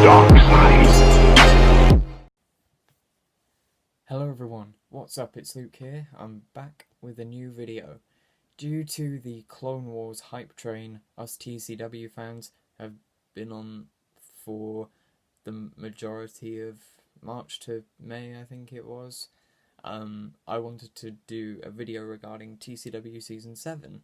dark side. Hello everyone, what's up? It's Luke here. I'm back with a new video. Due to the Clone Wars hype train us TCW fans have been on for the majority of March to May, I think it was, I wanted to do a video regarding TCW Season 7.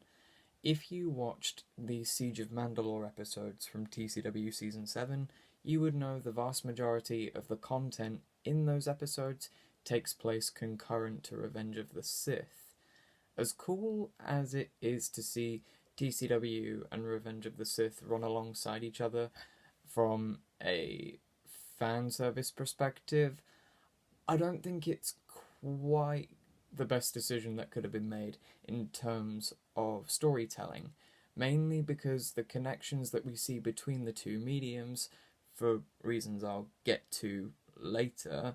If you watched the Siege of Mandalore episodes from TCW Season 7, you would know the vast majority of the content in those episodes takes place concurrent to Revenge of the Sith. As cool as it is to see TCW and Revenge of the Sith run alongside each other from a fan service perspective, I don't think it's quite the best decision that could have been made in terms of storytelling, mainly because the connections that we see between the two mediums, for reasons I'll get to later,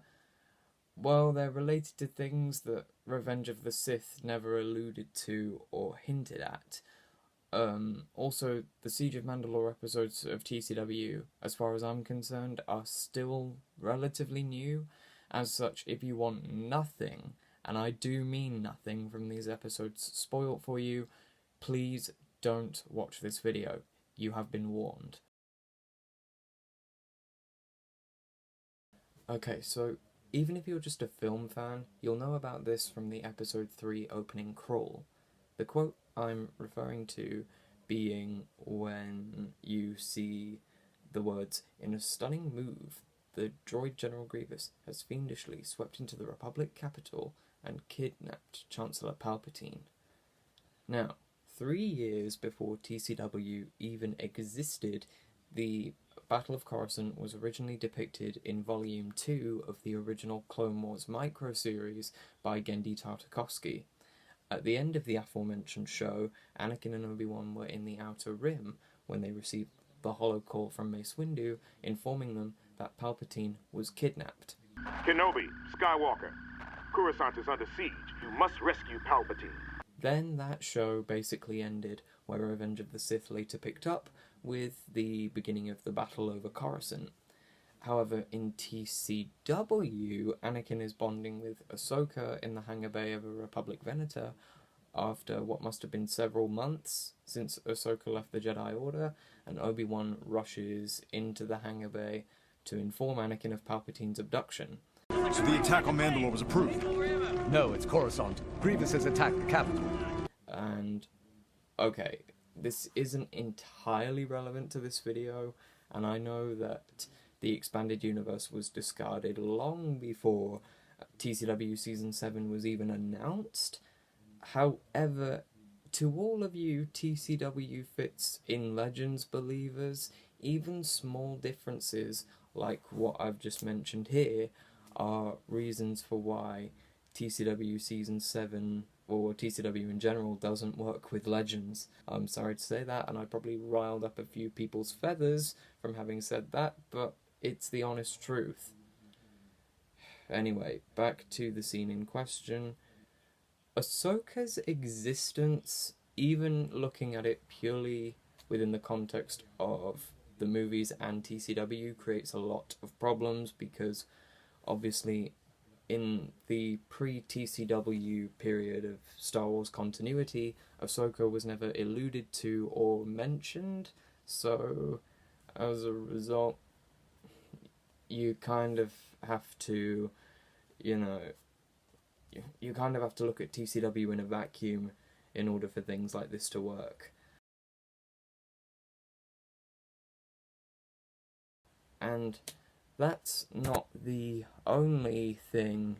well, they're related to things that Revenge of the Sith never alluded to or hinted at. Also, the Siege of Mandalore episodes of TCW, as far as I'm concerned, are still relatively new. As such, if you want nothing, and I do mean nothing, from these episodes spoiled for you, please don't watch this video. You have been warned. Okay, so even if you're just a film fan, you'll know about this from the Episode 3 opening crawl. The quote I'm referring to being when you see the words, "In a stunning move, the droid General Grievous has fiendishly swept into the Republic capital and kidnapped Chancellor Palpatine." Now, 3 years before TCW even existed, the Battle of Carson was originally depicted in Volume 2 of the original Clone Wars micro-series by Genndy Tartakovsky. At the end of the aforementioned show, Anakin and Obi-Wan were in the Outer Rim when they received the holo call from Mace Windu, informing them that Palpatine was kidnapped. Kenobi, Skywalker, Coruscant is under siege. You must rescue Palpatine. Then that show basically ended, where Revenge of the Sith later picked up with the beginning of the battle over Coruscant. However, in TCW, Anakin is bonding with Ahsoka in the hangar bay of a Republic Venator after what must have been several months since Ahsoka left the Jedi Order, and Obi-Wan rushes into the hangar bay to inform Anakin of Palpatine's abduction. So the attack on Mandalore was approved? No, it's Coruscant. Grievous has attacked the capital. And, okay, this isn't entirely relevant to this video, and I know that the expanded universe was discarded long before TCW Season 7 was even announced. However, to all of you TCW fits in Legends believers, even small differences like what I've just mentioned here are reasons for why TCW Season 7, or TCW in general, doesn't work with Legends. I'm sorry to say that, and I probably riled up a few people's feathers from having said that, but it's the honest truth. Anyway, back to the scene in question. Ahsoka's existence, even looking at it purely within the context of the movies and TCW, creates a lot of problems because obviously in the pre-TCW period of Star Wars continuity, Ahsoka was never alluded to or mentioned, so as a result, you kind of have to, you kind of have to look at TCW in a vacuum in order for things like this to work. And that's not the only thing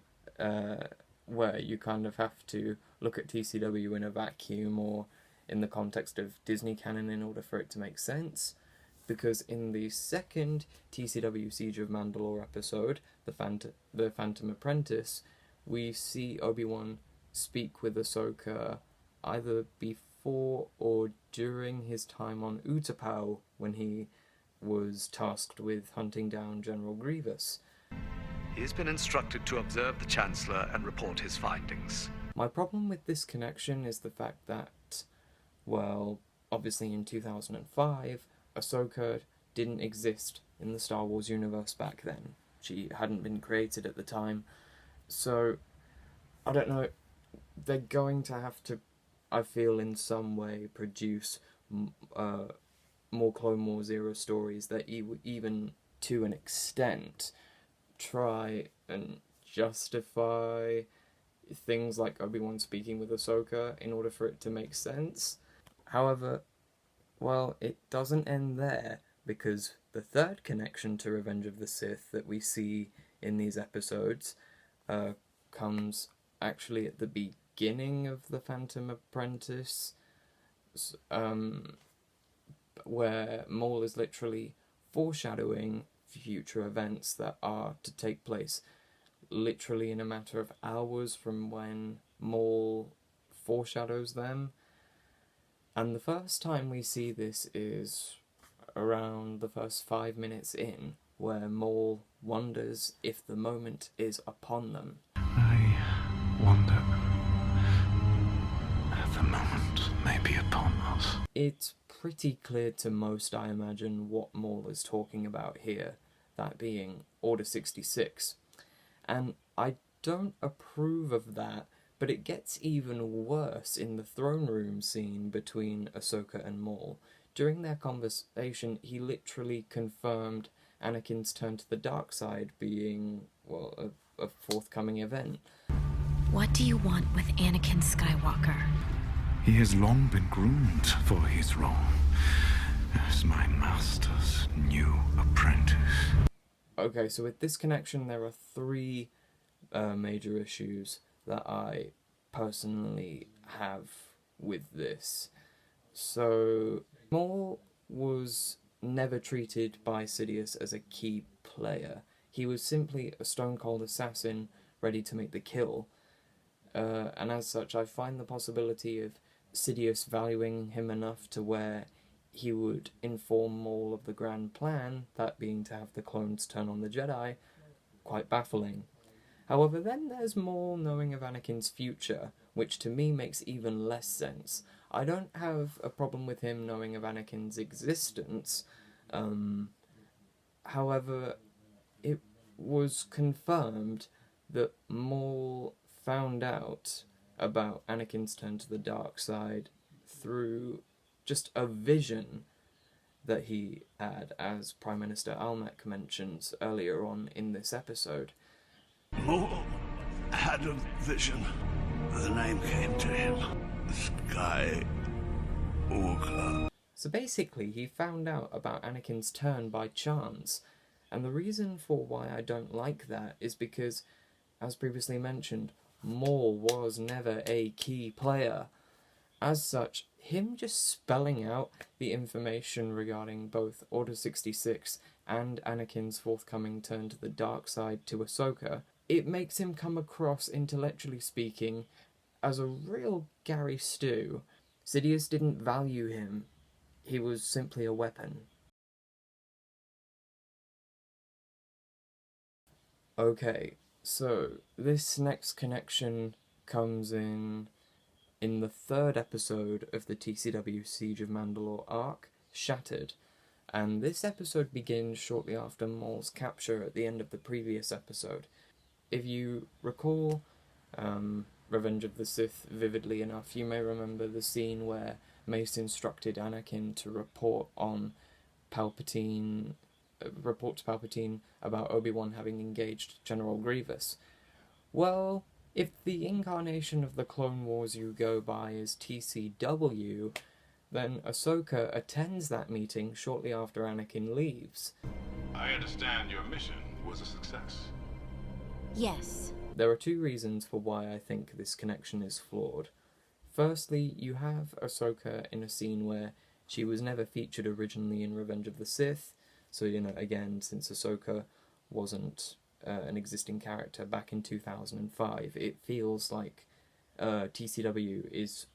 where you kind of have to look at TCW in a vacuum or in the context of Disney canon in order for it to make sense. Because in the second TCW Siege of Mandalore episode, the Phantom Apprentice, we see Obi-Wan speak with Ahsoka either before or during his time on Utapau, when he was tasked with hunting down General Grievous. He has been instructed to observe the Chancellor and report his findings. My problem with this connection is the fact that, well, obviously in 2005, Ahsoka didn't exist in the Star Wars universe back then. She hadn't been created at the time, so I don't know, they're going to have to, I feel, in some way produce more Clone Wars era stories that even to an extent try and justify things like Obi-Wan speaking with Ahsoka in order for it to make sense. However, well, it doesn't end there, because the third connection to Revenge of the Sith that we see in these episodes comes actually at the beginning of the Phantom Apprentice, where Maul is literally foreshadowing future events that are to take place literally in a matter of hours from when Maul foreshadows them. And the first time we see this is around the first 5 minutes in, where Maul wonders if the moment is upon them. I wonder if the moment may be upon us. It's pretty clear to most, I imagine, what Maul is talking about here, that being Order 66. And I don't approve of that, but it gets even worse in the throne room scene between Ahsoka and Maul. During their conversation, he literally confirmed Anakin's turn to the dark side being, well, a forthcoming event. What do you want with Anakin Skywalker? He has long been groomed for his role as my master's new apprentice. Okay, so with this connection, there are three major issues that I personally have with this. So, Maul was never treated by Sidious as a key player. He was simply a stone-cold assassin ready to make the kill. And as such, I find the possibility of Sidious valuing him enough to where he would inform Maul of the grand plan, that being to have the clones turn on the Jedi, quite baffling. However, then there's Maul knowing of Anakin's future, which to me makes even less sense. I don't have a problem with him knowing of Anakin's existence. However, it was confirmed that Maul found out about Anakin's turn to the dark side through just a vision that he had, as Prime Minister Almec mentions earlier on in this episode. Maul had a vision. The name came to him. Skywalker. So basically, he found out about Anakin's turn by chance. And the reason for why I don't like that is because, as previously mentioned, Maul was never a key player. As such, him just spelling out the information regarding both Order 66 and Anakin's forthcoming turn to the dark side to Ahsoka, it makes him come across, intellectually speaking, as a real Gary Stu. Sidious didn't value him. He was simply a weapon. Okay, so this next connection comes in the third episode of the TCW Siege of Mandalore arc, Shattered, and this episode begins shortly after Maul's capture at the end of the previous episode. If you recall Revenge of the Sith vividly enough, you may remember the scene where Mace instructed Anakin to report to Palpatine about Obi-Wan having engaged General Grievous. Well, if the incarnation of the Clone Wars you go by is TCW, then Ahsoka attends that meeting shortly after Anakin leaves. I understand your mission was a success. Yes. There are two reasons for why I think this connection is flawed. Firstly, you have Ahsoka in a scene where she was never featured originally in Revenge of the Sith, so, again, since Ahsoka wasn't an existing character back in 2005, it feels like TCW is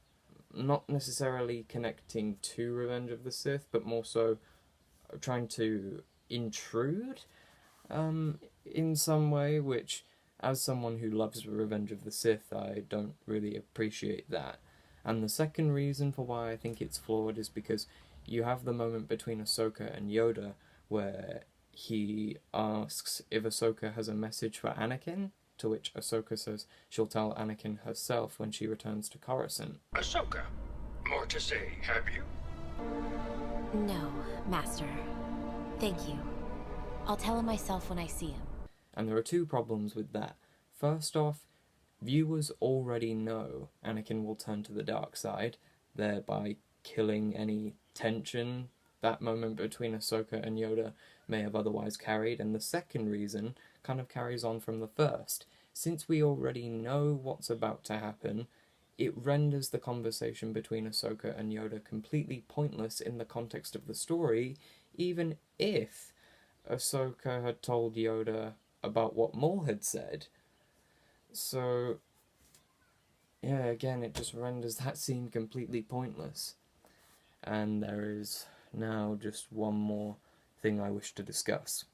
not necessarily connecting to Revenge of the Sith, but more so trying to intrude in some way, which, as someone who loves Revenge of the Sith, I don't really appreciate that. And the second reason for why I think it's flawed is because you have the moment between Ahsoka and Yoda where he asks if Ahsoka has a message for Anakin, to which Ahsoka says she'll tell Anakin herself when she returns to Coruscant. Ahsoka, more to say, have you? No, Master. Thank you. I'll tell him myself when I see him. And there are two problems with that. First off, viewers already know Anakin will turn to the dark side, thereby killing any tension that moment between Ahsoka and Yoda may have otherwise carried. And the second reason kind of carries on from the first. Since we already know what's about to happen, it renders the conversation between Ahsoka and Yoda completely pointless in the context of the story, even if Ahsoka had told Yoda about what Maul had said. So, yeah, again, it just renders that scene completely pointless. And there is now just one more thing I wish to discuss.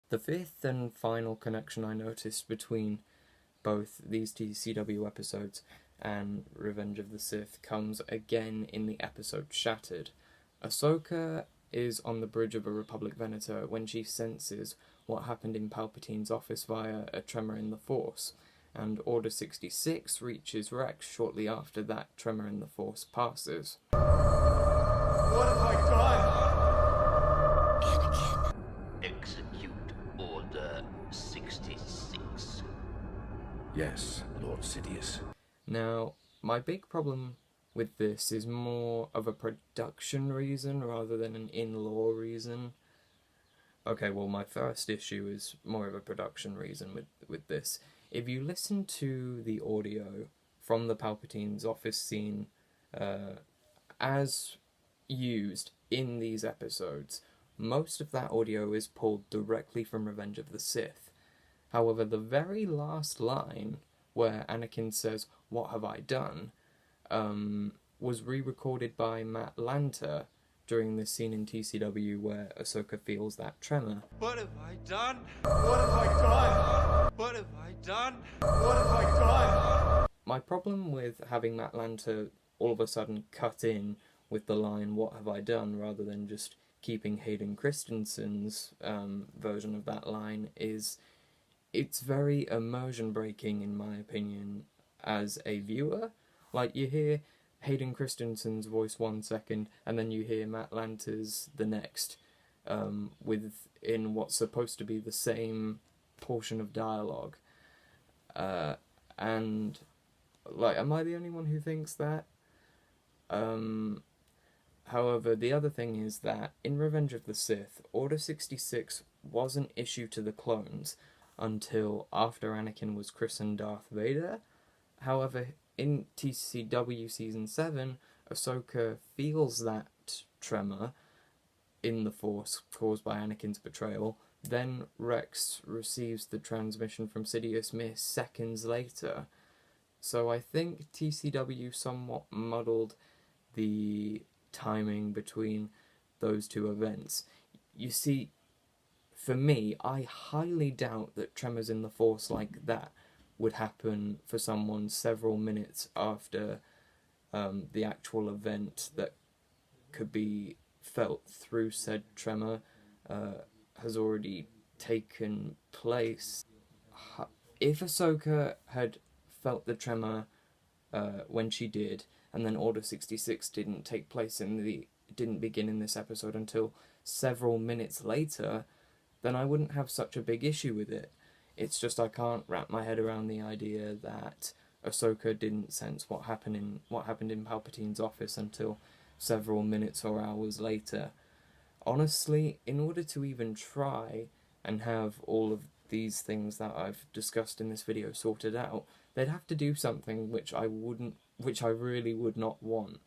The fifth and final connection I noticed between both these TCW episodes and Revenge of the Sith comes again in the episode Shattered. Ahsoka is on the bridge of a Republic Venator when she senses what happened in Palpatine's office via a tremor in the Force, and Order 66 reaches Rex shortly after that tremor in the Force passes. What have I done? Anakin. Execute Order 66. Yes, Lord Sidious. Now, my big problem with this is more of a production reason rather than an in-law reason. Okay, well, my first issue is more of a production reason with this. If you listen to the audio from the Palpatine's office scene as used in these episodes, most of that audio is pulled directly from Revenge of the Sith. However, the very last line, where Anakin says, "What have I done?" was re-recorded by Matt Lanter during this scene in TCW where Ahsoka feels that tremor. What have I done? What have I done? What have I done? What have I done? My problem with having Matt Lanter all of a sudden cut in with the line, "What have I done?" rather than just keeping Hayden Christensen's version of that line is it's very immersion breaking in my opinion as a viewer. Like, you hear Hayden Christensen's voice 1 second, and then you hear Matt Lanter's the next, within what's supposed to be the same portion of dialogue. And, like, am I the only one who thinks that? However, the other thing is that in Revenge of the Sith, Order 66 was an issue to the clones until after Anakin was christened Darth Vader. However, in TCW Season 7, Ahsoka feels that tremor in the Force caused by Anakin's betrayal. Then Rex receives the transmission from Sidious mere seconds later. So I think TCW somewhat muddled the timing between those two events. You see, for me, I highly doubt that tremors in the Force like that would happen for someone several minutes after the actual event that could be felt through said tremor has already taken place. If Ahsoka had felt the tremor when she did, and then Order 66 didn't begin in this episode until several minutes later, then I wouldn't have such a big issue with it. It's just I can't wrap my head around the idea that Ahsoka didn't sense what happened in Palpatine's office until several minutes or hours later. Honestly, in order to even try and have all of these things that I've discussed in this video sorted out, they'd have to do something which I really would not want.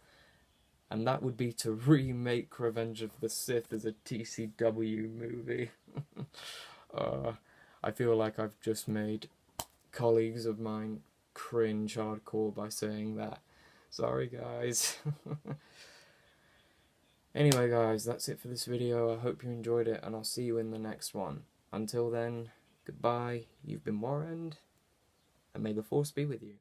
And that would be to remake Revenge of the Sith as a TCW movie. I feel like I've just made colleagues of mine cringe hardcore by saying that. Sorry, guys. Anyway, guys, that's it for this video. I hope you enjoyed it, and I'll see you in the next one. Until then, goodbye, you've been warned, and may the Force be with you.